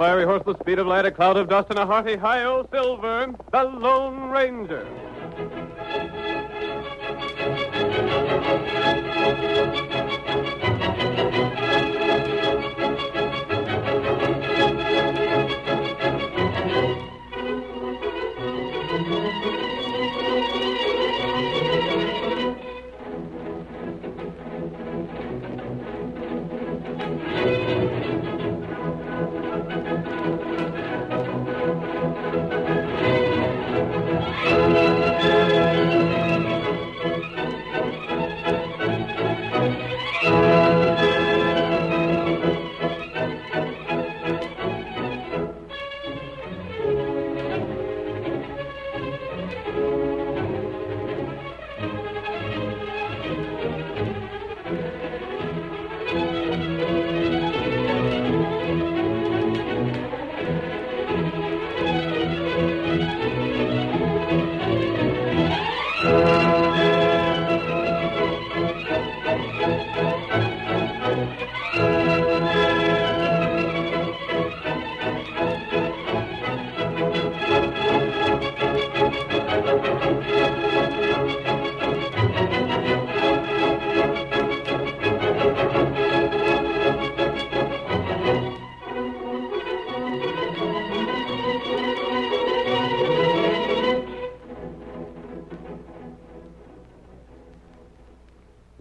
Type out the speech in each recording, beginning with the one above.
fiery horse, the speed of light, a cloud of dust, and a hearty hi-yo silver, the Lone Ranger.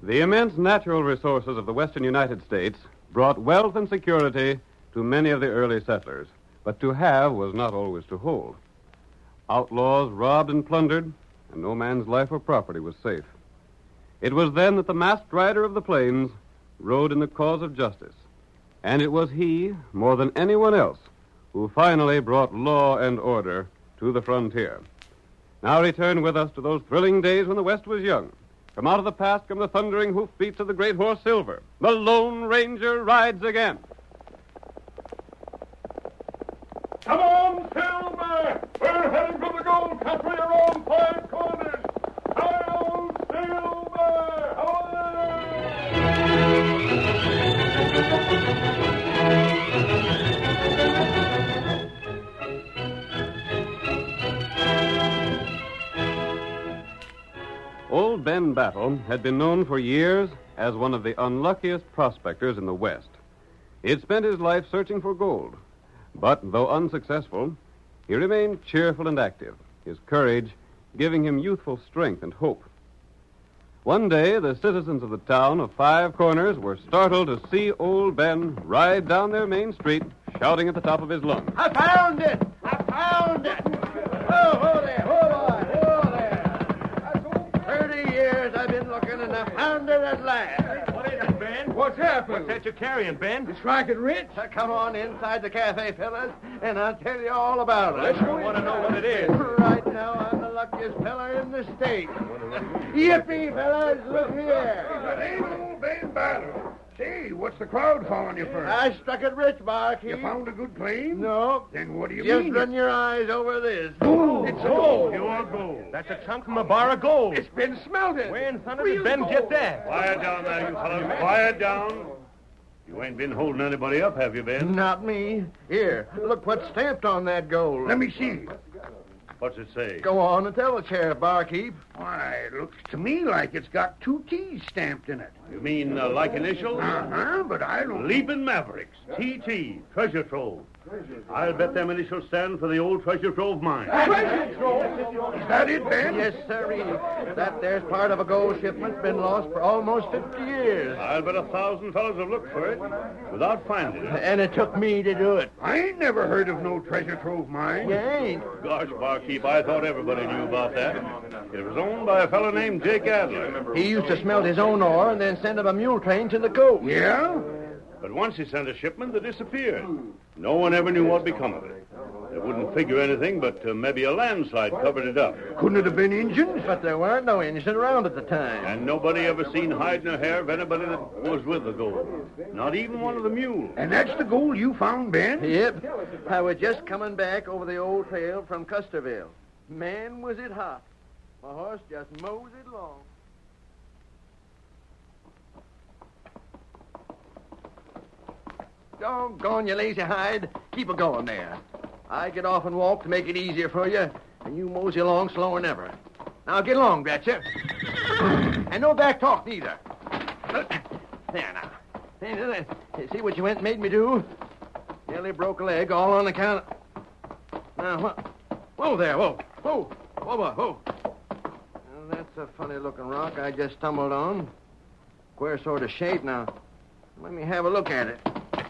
The immense natural resources of the western United States brought wealth and security to many of the early settlers, but to have was not always to hold. Outlaws robbed and plundered, and no man's life or property was safe. It was then that the masked rider of the plains rode in the cause of justice, and it was he, more than anyone else, who finally brought law and order to the frontier. Now return with us to those thrilling days when the West was young. From out of the past come the thundering hoofbeats of the great horse Silver. The Lone Ranger rides again. Come on, Silver! We're heading for the gold country around five corners. Hi-yo, Silver! Old Ben Battle had been known for years as one of the unluckiest prospectors in the West. He had spent his life searching for gold, but though unsuccessful, he remained cheerful and active, his courage giving him youthful strength and hope. One day, the citizens of the town of Five Corners were startled to see old Ben ride down their main street, shouting at the top of his lungs. I found it! I found it! Oh, there, hold on, hold there. 30 years I've been looking, and I found it at last. What is it, Ben? What's happened? What's that you're carrying, Ben? You striking rich? Come on inside the cafe, fellas, and I'll tell you all about it. I want to know what it is. Right now, I'm the luckiest fella in the state. Yippee, fellas, look here. That ain't old Ben Battle. Say, what's the crowd following you for? I struck it rich, Barkeep. You found a good claim? No. Then what do you Just mean? run your eyes over this. Gold! It's gold! Pure gold. That's a chunk from a bar of gold. It's been smelted. Where in thunder did Ben get that? Quiet down there, you fellas. Quiet down. You ain't been holding anybody up, have you, Ben? Not me. Here, look what's stamped on that gold. Let me see. What's it say? Go on and tell the sheriff, Barkeep. Why, it looks to me like it's got 2 T's stamped in it. You mean like initials? Uh-huh, but I don't... Leaping Mavericks. TT. Treasure Trove. I'll bet them initials stand for the old Treasure Trove mine. Treasure Trove? Is that it, Ben? Yes, sirree. That there's part of a gold shipment's been lost for almost 50 years. I'll bet 1,000 fellas have looked for it without finding it. And it took me to do it. I ain't never heard of no Treasure Trove mine. You ain't. Gosh, Barkeep, I thought everybody knew about that. It was owned by a fellow named Jake Adler. He used to smelt his own ore and then send up a mule train to the coast. Yeah? But once he sent a shipment, they disappeared. No one ever knew what become of it. They wouldn't figure anything, but maybe a landslide covered it up. Couldn't it have been Injuns? But there weren't no Indians around at the time. And nobody ever seen hide nor hair of anybody that was with the gold. Not even one of the mules. And that's the gold you found, Ben? Yep. I was just coming back over the old trail from Custerville. Man, was it hot. My horse just moseyed along. Doggone you, lazy hide. Keep it going there. I get off and walk to make it easier for you, and you mosey along slower than ever. Now get along, Gretchen. And no back talk neither. There now. See what you went and made me do? Nearly broke a leg all on account of... Now, what? Whoa there, whoa. Whoa. Well, that's a funny-looking rock I just stumbled on. Queer sort of shape now. Let me have a look at it.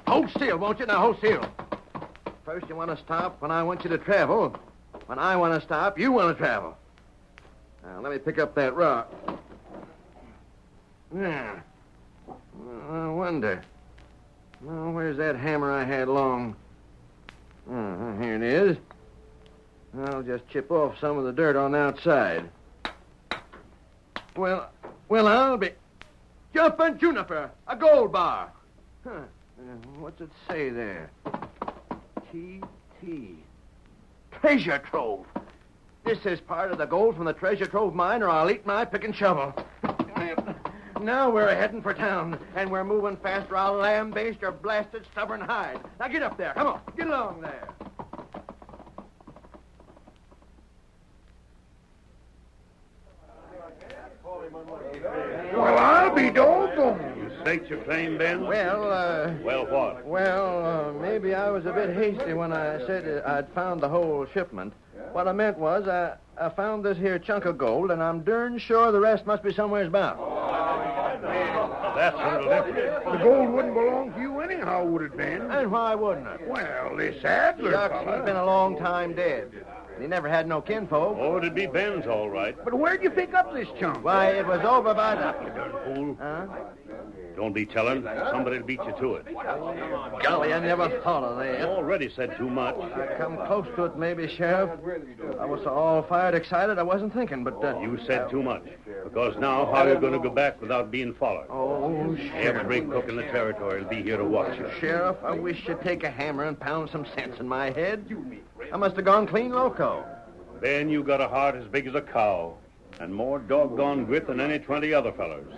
Hold still, won't you? Now, hold still. First, you want to stop when I want you to travel. When I want to stop, you want to travel. Now, let me pick up that rock. Yeah. I wonder. Now, where's that hammer I had long? Here it is. I'll just chip off some of the dirt on the outside. Well, I'll be... Jumping juniper, a gold bar. What's it say there? T.T. Treasure Trove. This is part of the gold from the Treasure Trove mine, or I'll eat my pick and shovel. Now we're heading for town, and we're moving fast, or I'll lambaste your blasted stubborn hide. Now get up there. Come on, get along there. Well, I'll be doggone. You staked your claim, Ben? Well, what? maybe I was a bit hasty when I said I'd found the whole shipment. What I meant was I found this here chunk of gold, and I'm darn sure the rest must be somewheres about. That's a little different. The gold wouldn't belong to you anyhow, would it, Ben? And why wouldn't it? Well, this Adler Shucks, fella... he's been a long time dead. He never had no kinfolk. Oh, it'd be Ben's, all right. But where'd you pick up this chunk? Why, it was over by the... Darn fool. Huh? Don't be telling. Somebody'll beat you to it. Golly, I never thought of You that. already said too much. I come close to it, maybe, Sheriff. I was so all fired excited I wasn't thinking, but... You said too much. Because now, how are you going to go back without being followed? Oh, Every Sheriff. cook in the territory will be here to watch you. Sheriff, I wish you'd take a hammer and pound some sense in my head. I must have gone clean loco. Ben, you got a heart as big as a cow, and more doggone grit than any 20 other fellers.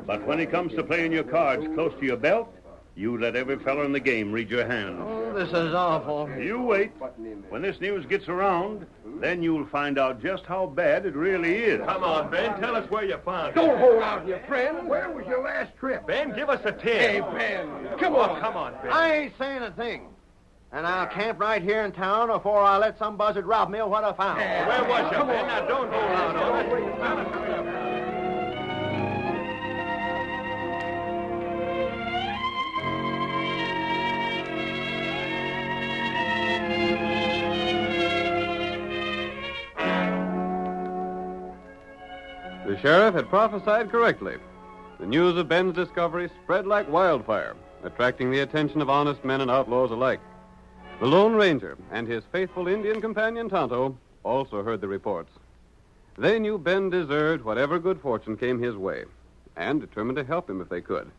But when it comes to playing your cards close to your belt, you let every feller in the game read your hand. Oh, this is awful. You wait. When this news gets around, then you'll find out just how bad it really is. Come on, Ben. Tell us where you found it. Don't hold out, you friend. Where was your last trip? Ben, give us a tip. Hey, Ben. Come on, Ben. I ain't saying a thing. And I'll camp right here in town before I let some buzzard rob me of what I found. Where was you, Ben? Now, don't hold out on it. The sheriff had prophesied correctly. The news of Ben's discovery spread like wildfire, attracting the attention of honest men and outlaws alike. The Lone Ranger and his faithful Indian companion Tonto also heard the reports. They knew Ben deserved whatever good fortune came his way, and determined to help him if they could.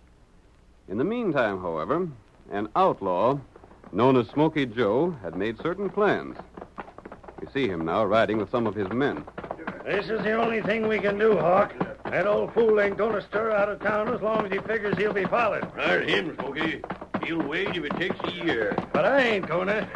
In the meantime, however, an outlaw known as Smoky Joe had made certain plans. We see him now riding with some of his men. This is the only thing we can do, Hawk. That old fool ain't going to stir out of town as long as he figures he'll be followed. Right him, Smoky. He'll wait if it takes a year. But I ain't going to.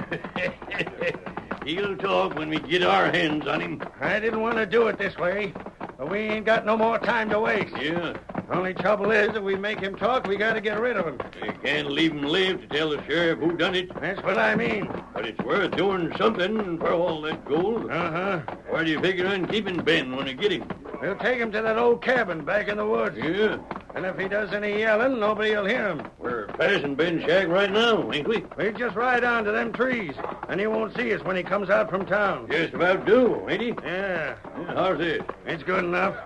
He'll talk when we get our hands on him. I didn't want to do it this way, but we ain't got no more time to waste. Yeah. Only trouble is, if we make him talk, we got to get rid of him. We can't leave him live to tell the sheriff who done it. That's what I mean. But it's worth doing something for all that gold. Uh-huh. Where do you figure on keeping Ben when you get him? We'll take him to that old cabin back in the woods. Yeah. And if he does any yelling, nobody'll hear him. We're passing Ben's shack right now, ain't we? We just ride down to them trees, and he won't see us when he comes out from town. Just about do, ain't he? Yeah. How's this? It's good enough.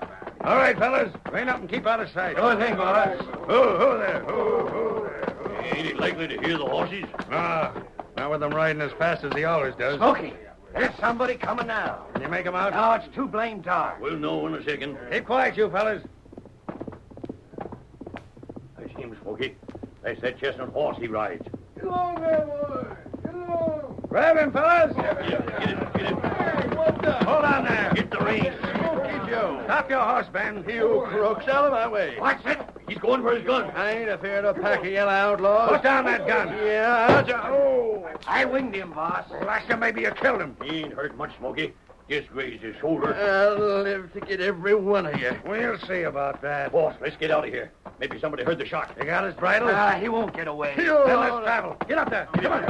All right, fellas. Rein up and keep out of sight. Sure thing, boss. Ho there. Ho there. Ain't he likely to hear the horses? Ah, not with them riding as fast as he always does. Smokey, there's somebody coming now. Can you make him out? No, it's too blame dark. We'll know in a second. Keep quiet, you fellas. I see him, Smoky. That's that chestnut horse he rides. Get along there, boy. Get along. Grab him, fellas. Yeah, get him. Hey, what the... Hold on there. Get the reins. Smoky Joe. Stop your horse, Ben. You crooks, out of my way. What's it? He's going for his gun. I ain't afraid of a pack of yellow outlaws. Put down that gun. Yeah, oh. I winged him, boss. Last time maybe you killed him. He ain't hurt much, Smokey. Just grazed his shoulder. I'll live to get every one of you. We'll see about that. Boss, let's get out of here. Maybe somebody heard the shot. You got his bridle? He won't get away. Then let's travel. Get up there. Come on.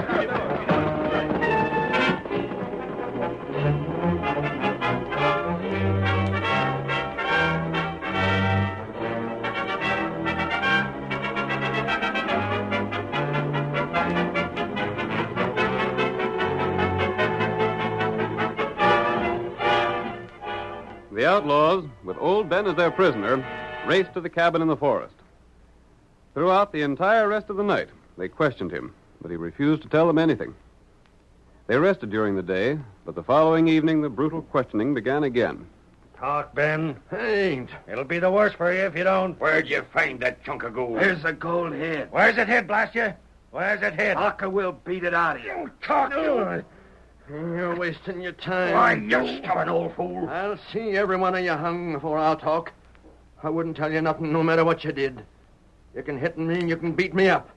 The outlaws, with old Ben as their prisoner, raced to the cabin in the forest. Throughout the entire rest of the night, they questioned him, but he refused to tell them anything. They rested during the day, but the following evening the brutal questioning began again. Talk, Ben. Ain't. It'll be the worse for you if you don't. Where'd you find that chunk of gold? There's a gold head. Where's it hid, blast you? Where's it hid? Hawker will beat it out of you. Talk. You're wasting your time. Why, you stubborn old fool. I'll see every one of you hung before I'll talk. I wouldn't tell you nothing no matter what you did. You can hit me and you can beat me up.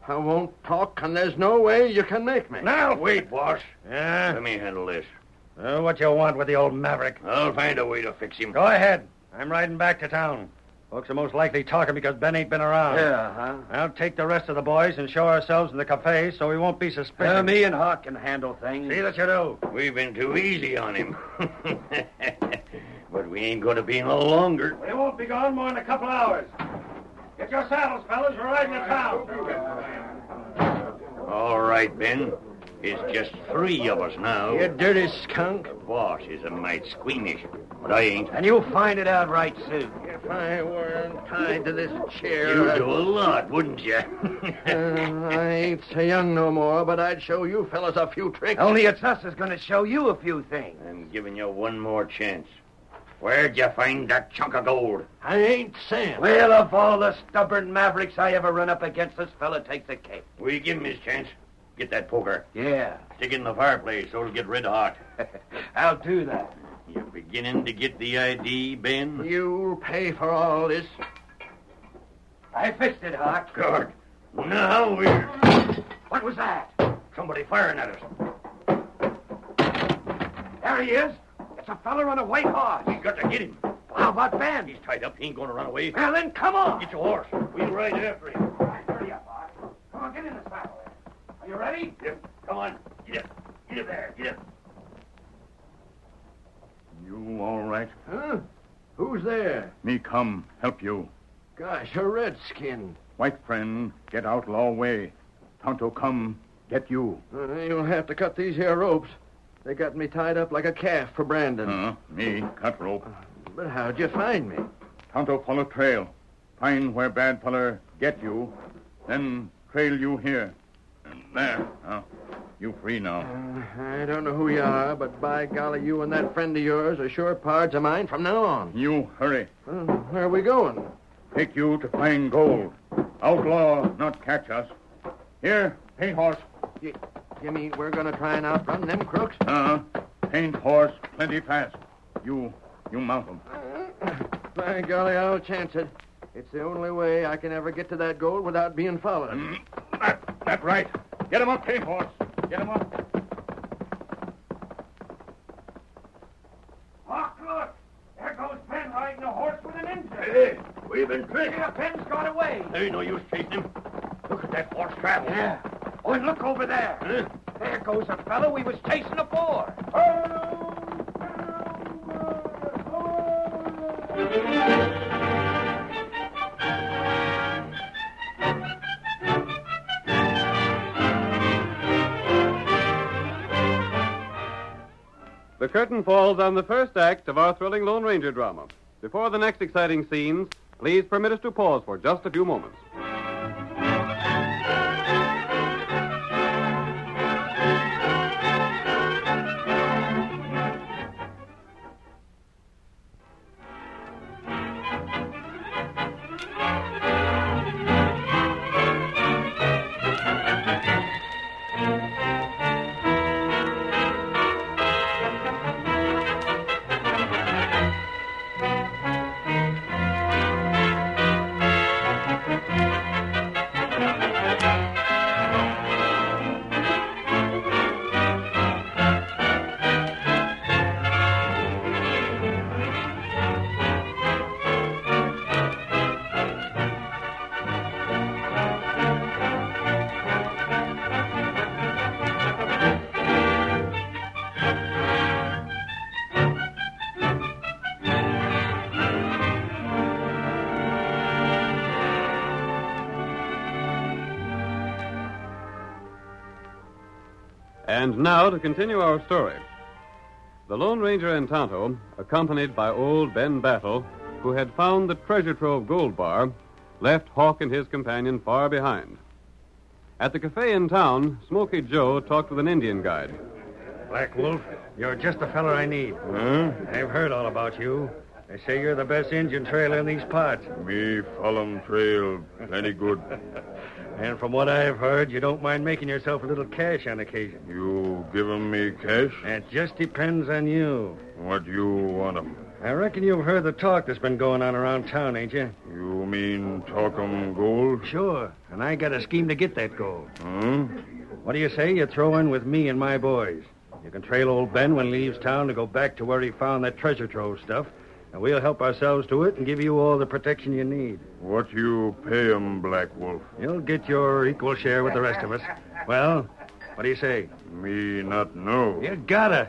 I won't talk, and there's no way you can make me. Now, wait, boss. Yeah? Let me handle this. What you want with the old maverick? I'll find a way to fix him. Go ahead. I'm riding back to town. Folks are most likely talking because Ben ain't been around. Yeah, huh? I'll take the rest of the boys and show ourselves in the cafe so we won't be suspicious. Me and Hawk can handle things. See that you do. We've been too easy on him. But we ain't going to be no longer. We won't be gone more than a couple hours. Get your saddles, fellas. We're riding to town. All right, Ben. It's just 3 of us now. You dirty skunk. The boss is a mite squeamish, but I ain't. And you'll find it out right soon. If I weren't tied to this chair... You'd do a lot, wouldn't you? I ain't so young no more, but I'd show you fellas a few tricks. Only it's us that's going to show you a few things. I'm giving you one more chance. Where'd you find that chunk of gold? I ain't saying. Well, of all the stubborn mavericks I ever run up against, this fella takes the cake. We give him his chance. Get that poker. Yeah. Stick it in the fireplace so it'll get red hot. I'll do that. You're beginning to get the ID, Ben? You'll pay for all this. I fixed it, Hawk. Good. Now we're... What was that? Somebody firing at us. There he is. It's a fella on a white horse. We got to get him. How about Ben? He's tied up. He ain't going to run away. Well, then come on. Get your horse. We'll ride after him. All right, hurry up, Hawk. Come on, get in the saddle there. Are you ready? Yep. Come on. Get up. Get up there. Get up. You all right? Huh? Who's there? Me come, help you. Gosh, a redskin. White friend, get outlaw way. Tonto come, get you. You'll have to cut these here ropes. They got me tied up like a calf for Brandon. Me, cut rope. But how'd you find me? Tonto follow trail. Find where bad feller get you. Then trail you here. And there. You free now. I don't know who you are, but by golly, you and that friend of yours are sure pards of mine from now on. You hurry. Where are we going? Take you to find gold. Outlaw not catch us. Here, paint horse. You mean we're going to try and outrun them crooks? Paint horse plenty fast. You mount him. By golly, I'll chance it. It's the only way I can ever get to that gold without being followed. That right. Get him up, paint horse. Get him up. Hawk, look. There goes Ben riding a horse with an engine. Hey, we've been tricked. Yeah, Ben's got away. There ain't no use chasing him. Look at that horse travel. Yeah. Oh, and look over there. Huh? There goes a fellow we was chasing afore. The curtain falls on the first act of our thrilling Lone Ranger drama. Before the next exciting scenes, please permit us to pause for just a few moments. And now to continue our story. The Lone Ranger and Tonto, accompanied by old Ben Battle, who had found the treasure trove gold bar, left Hawk and his companion far behind. At the cafe in town, Smoky Joe talked with an Indian guide. Black Wolf, you're just the feller I need. Huh? I've heard all about you. They say you're the best Indian trailer in these parts. Me follow trail plenty good. And from what I've heard, you don't mind making yourself a little cash on occasion. You give 'em me cash? It just depends on you. What you want 'em? I reckon you've heard the talk that's been going on around town, ain't you? You mean talk 'em gold? Sure. And I got a scheme to get that gold. Huh? What do you say you throw in with me and my boys? You can trail old Ben when he leaves town to go back to where he found that treasure trove stuff, and we'll help ourselves to it and give you all the protection you need. What you pay 'em, Black Wolf? You'll get your equal share with the rest of us. Well, what do you say? Me not know. You gotta.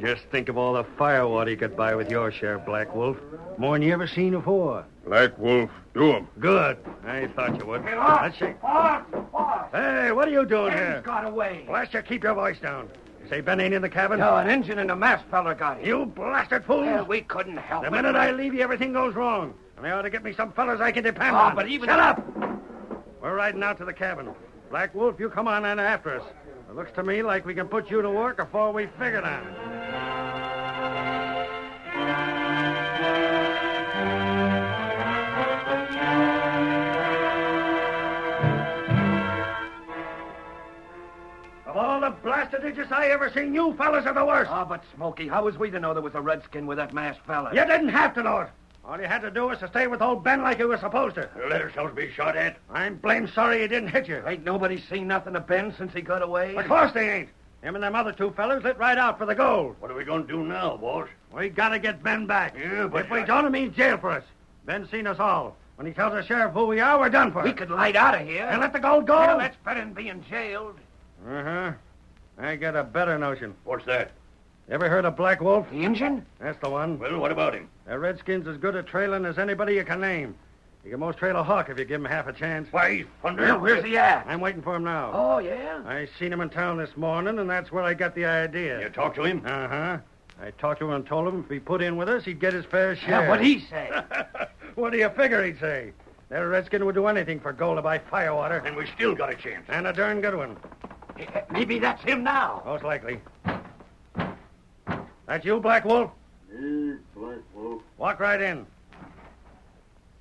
Just think of all the firewater you could buy with your share, Black Wolf. More than you ever seen before. Black Wolf, do 'em. Good. I thought you would. Hey, Hawk! Let's shake. Hawk! Hey, what are you doing Ben's here? got away. Blast you, keep your voice down. Say Ben ain't in the cabin? No, an engine and a masked feller got him. You blasted fools! Yeah, we couldn't help The it. minute I leave you, everything goes wrong. And they ought to get me some fellas I can depend Oh, on. but even... Shut up! We're riding out to the cabin. Black Wolf, you come on in after us. It looks to me like we can put you to work before we figure it out. Of all the blasted idiots I ever seen, you fellas are the worst. Oh, but Smokey, how was we to know there was a redskin with that masked fella? You didn't have to know it. All you had to do was to stay with old Ben like you were supposed to. Let ourselves be shot at. I'm blamed sorry he didn't hit you. Ain't nobody seen nothing of Ben since he got away? Of course they ain't. Him and them other two fellas lit right out for the gold. What are we going to do now, boss? We gotta get Ben back. Yeah, but if we don't, it means jail for us. Ben's seen us all. When he tells the sheriff who we are, we're done for. We could light out of here. And let the gold go? Yeah, that's better than being jailed. Uh-huh. I got a better notion. What's that? Ever heard of Black Wolf? The engine? That's the one. Well, what about him? That redskin's as good at trailing as anybody you can name. He can most trail a hawk if you give him half a chance. Why, thunder. Well, where's he at? I'm waiting for him now. Oh, yeah? I seen him in town this morning, and that's where I got the idea. You talk to him? Uh-huh. I talked to him and told him if he put in with us, he'd get his fair share. Yeah, what'd he say? What do you figure he'd say? That redskin would do anything for gold to buy firewater. And we still got a chance. And a darn good one. Maybe that's him now. Most likely. That you, Black Wolf? Black Wolf. Walk right in.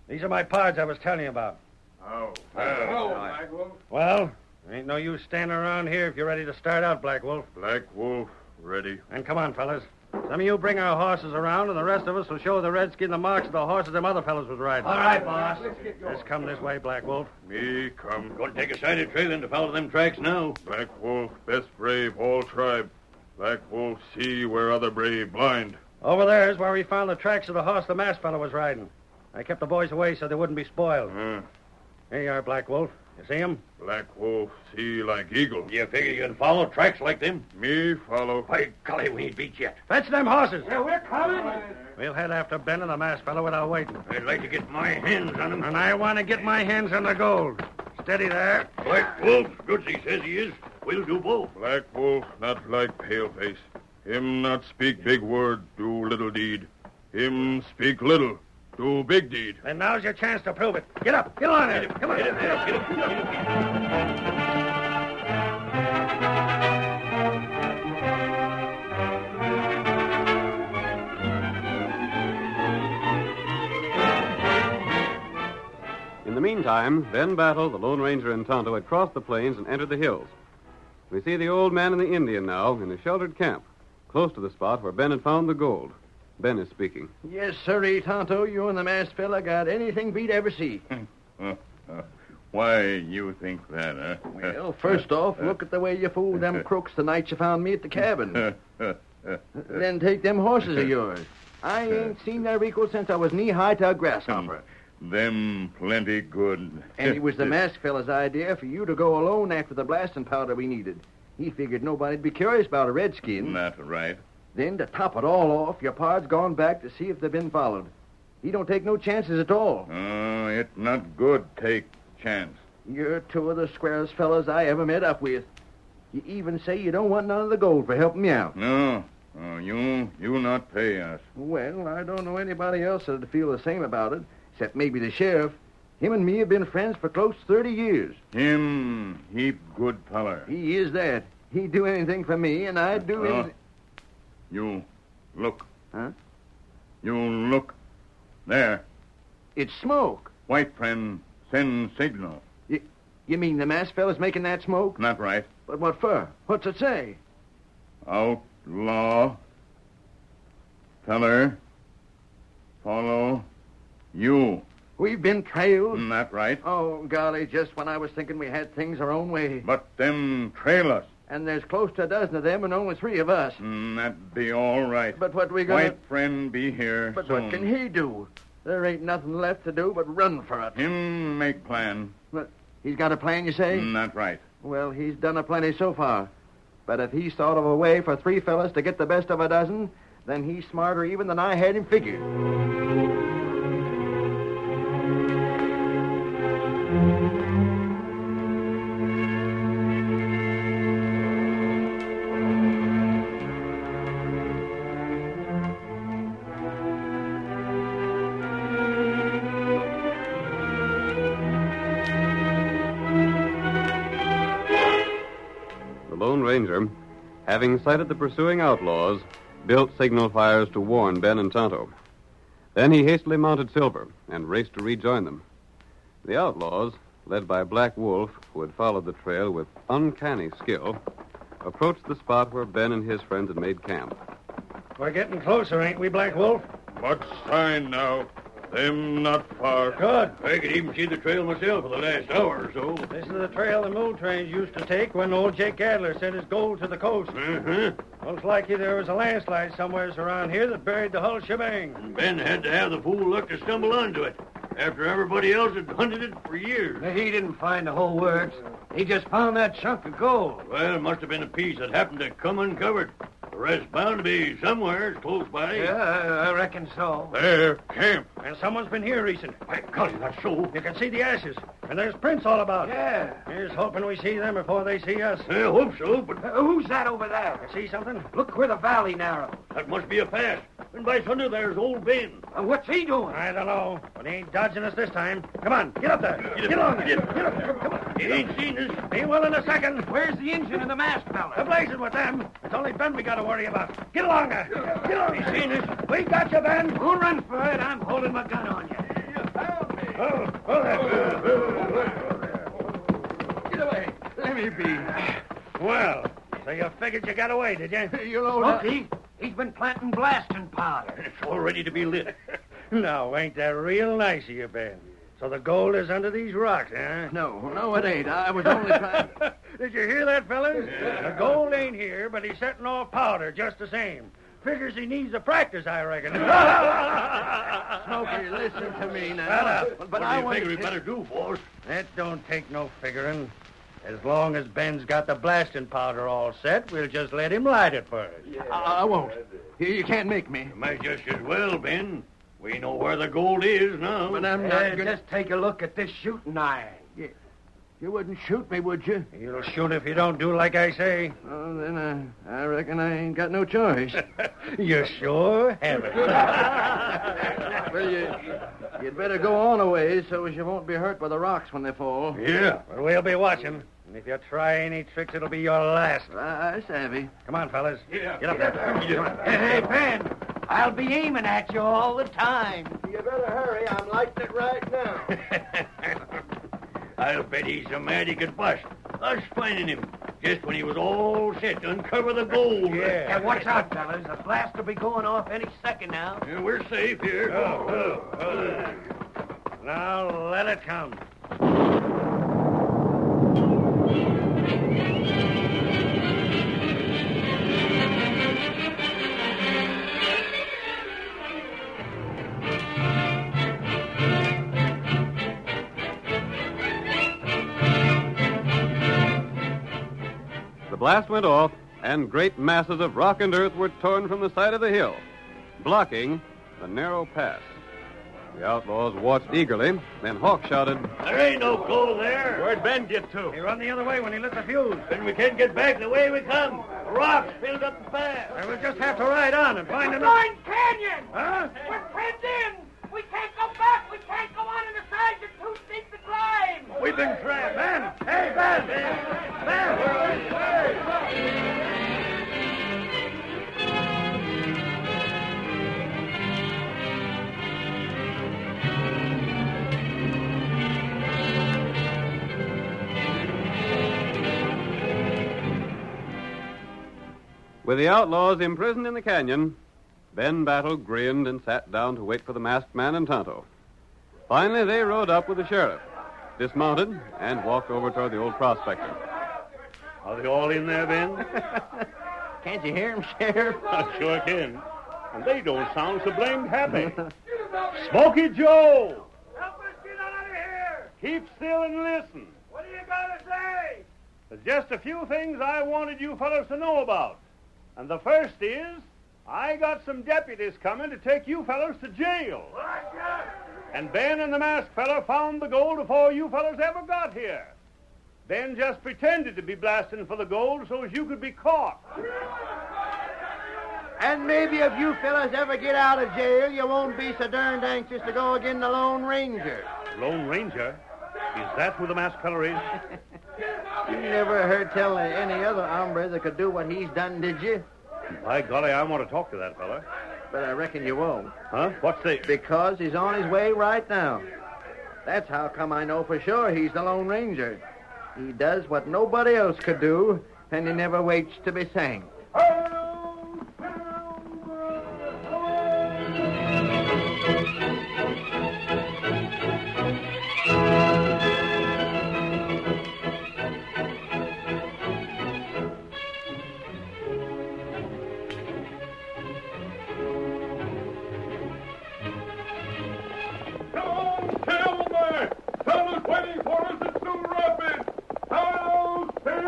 These are my pards I was telling you about. Oh. Black Wolf. Well, ain't no use standing around here if you're ready to start out, Black Wolf. Black Wolf, ready. And come on, fellas. Some of you bring our horses around, and the rest of us will show the redskin the marks of the horses them other fellas was riding. All right, boss. Just come this way, Black Wolf. Me come. Going to take a sided trail in to follow them tracks now. Black Wolf, best brave all tribe. Black Wolf see where other brave blind. Over there is where we found the tracks of the horse the masked fellow was riding. I kept the boys away so they wouldn't be spoiled. Here you are, Black Wolf. You see him? Black Wolf see like eagle. You figure you can follow tracks like them? Me follow. By golly, we ain't beat yet. Fetch them horses. Yeah, we're coming. We'll head after Ben and the masked fellow without waiting. I'd like to get my hands on him. And I want to get my hands on the gold. Steady there. Black Wolf, good as he says he is. We'll do both. Black Wolf not like paleface. Him not speak big word, do little deed. Him speak little, do big deed. Then now's your chance to prove it. Get up. Get on there. Come on. Get him. In the meantime, Ben Battle, the Lone Ranger, and Tonto had crossed the plains and entered the hills. We see the old man and the Indian now in a sheltered camp, close to the spot where Ben had found the gold. Ben is speaking. Yes, sirree, Tonto. You and the masked fella got anything beat ever see. Why you think that, huh? Well, first off, look at the way you fooled them crooks the night you found me at the cabin. Then take them horses of yours. I ain't seen their equal since I was knee-high to a grasshopper. Them plenty good. And it was the masked fella's idea for you to go alone after the blasting powder we needed. He figured nobody'd be curious about a redskin. Not right. Then, to top it all off, your pard's gone back to see if they've been followed. He don't take no chances at all. Oh, it not good take chance. You're two of the squarest fellas I ever met up with. You even say you don't want none of the gold for helping me out. No. Oh, you not pay us. Well, I don't know anybody else that'd feel the same about it, except maybe the sheriff. Him and me have been friends for close to 30 years. Him heap good feller. He is that. He'd do anything for me, and I'd do anything. You look. Huh? You look. There. It's smoke. White friend send signal. You mean the masked fella's making that smoke? Not right. But what for? What's it say? Outlaw. Feller. Follow. You. We've been trailed. Not right. Oh, golly, just when I was thinking we had things our own way. But them trail us. And there's close to a dozen of them and only 3 of us. That be all right. But what we gonna... White friend be here But soon. what can he do? There ain't nothing left to do but run for it. Him make plan. But he's got a plan, you say? Not right. Well, he's done a plenty so far. But if he's thought of a way for 3 fellas to get the best of a dozen, then he's smarter even than I had him figured. The Lone Ranger, having sighted the pursuing outlaws, built signal fires to warn Ben and Tonto. Then he hastily mounted Silver and raced to rejoin them. The outlaws, led by Black Wolf, who had followed the trail with uncanny skill, approached the spot where Ben and his friends had made camp. We're getting closer, ain't we, Black Wolf? What sign now? Them not far. Good. I could even see the trail myself for the last hour or so. This is the trail the mule trains used to take when old Jake Adler sent his gold to the coast. Uh-huh. Most likely there was a landslide somewhere around here that buried the whole shebang. And Ben had to have the fool luck to stumble onto it, after everybody else had hunted it for years. He didn't find the whole works. He just found that chunk of gold. Well, it must have been a piece that happened to come uncovered. The rest bound to be somewhere close by. Yeah, I reckon so. There, camp. And someone's been here recent. By golly, that's so. You can see the ashes, and there's prints all about. Yeah. Here's hoping we see them before they see us. I hope so, but Who's that over there? You see something? Look where the valley narrows. that must be a pass. And by thunder, there's old Ben. What's he doing? I don't know, but he ain't dodging us this time. Come on, get up there. Get along there. Get up there. Come on. He ain't seen us. He will in a second. Where's the engine and the masked We're fella? blazing with them. It's only Ben we got to worry about. Get along there. Get along. He's seen us. We got you, Ben. Don't run for it. I'm holding my gun on you. Oh, there. Get away. Let me be. Well, so you figured you got away, did you? You know Look, he's been planting blasting powder. It's all ready to be lit. No, ain't that real nice of you, Ben? So the gold is under these rocks, huh? No, it ain't. I was only trying... Did you hear that, fellas? The gold ain't here, but he's setting off powder just the same. Figures he needs the practice, I reckon. Smokey, listen to me now. Shut up. But What I do you want figure we to... better do, boss? That don't take no figuring. As long as Ben's got the blasting powder all set, we'll just let him light it for us. I won't. You can't make me. You might just as well, Ben. We know where the gold is now. But I'm not going to... Just take a look at this shooting iron. You wouldn't shoot me, would you? You'll shoot if you don't do like I say. Oh, then I reckon I ain't got no choice. You sure haven't. Well, you'd better go on a ways so as you won't be hurt by the rocks when they fall. Yeah. But we'll be watching. And if you try any tricks, it'll be your last. I savvy. Come on, fellas. Yeah. Get up there. Hey, Ben, I'll be aiming at you all the time. You better hurry. I'm lighting it right now. I'll bet he's so mad he could bust. Us finding him just when he was all set to uncover the gold. Yeah. Watch out, fellas. The blast will be going off any second now. Yeah, we're safe here. Now let it come. The blast went off, and great masses of rock and earth were torn from the side of the hill, blocking the narrow pass. The outlaws watched eagerly. Then Hawk shouted, There ain't no gold there. Where'd Ben get to? He run the other way when he lit the fuse. Then we can't get back the way we come. The rocks filled up the path. And we'll just have to ride on and find another... Blind Canyon! Huh? We're penned in! We can't go back! We can't go on in the sides! It's too steep to climb! We've been trapped. Ben! Hey, Ben! Ben! With the outlaws imprisoned in the canyon, Ben Battle grinned and sat down to wait for the masked man and Tonto. Finally, they rode up with the sheriff, dismounted, and walked over toward the old prospector. Are they all in there, Ben? Can't you hear him, Sheriff? I sure can. And they don't sound so blamed happy. Smoky Joe! Help us get out of here! Keep still and listen. What do you got to say? There's just a few things I wanted you fellows to know about. And the first is, I got some deputies coming to take you fellows to jail. And Ben and the masked fella found the gold before you fellows ever got here. Ben just pretended to be blasting for the gold so as you could be caught. And maybe if you fellas ever get out of jail, you won't be so darned anxious to go again the Lone Ranger. Lone Ranger? Is that who the masked fella is? You never heard tell of any other hombre that could do what he's done, did you? By golly, I want to talk to that fella. But I reckon you won't. Huh? What's this? Because he's on his way right now. That's how come I know for sure he's the Lone Ranger. He does what nobody else could do, and he never waits to be thanked. Come on, Silver! Fella's waiting for us at Sioux Rapids! Hello, Silver!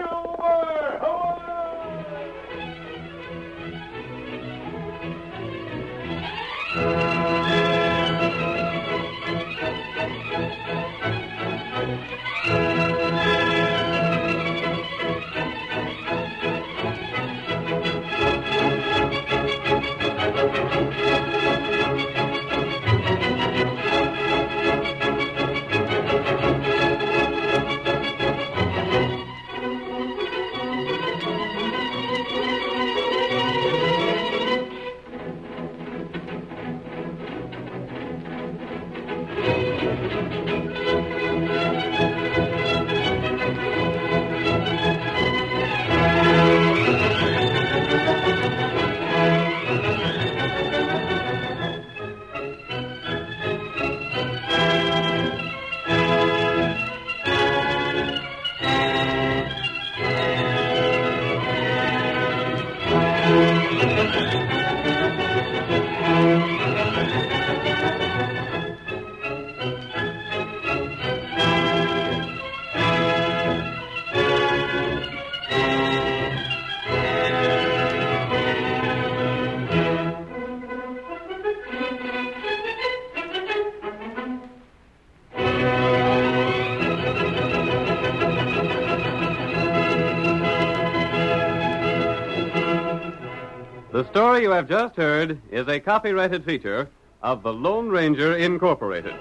The story you have just heard is a copyrighted feature of the Lone Ranger Incorporated.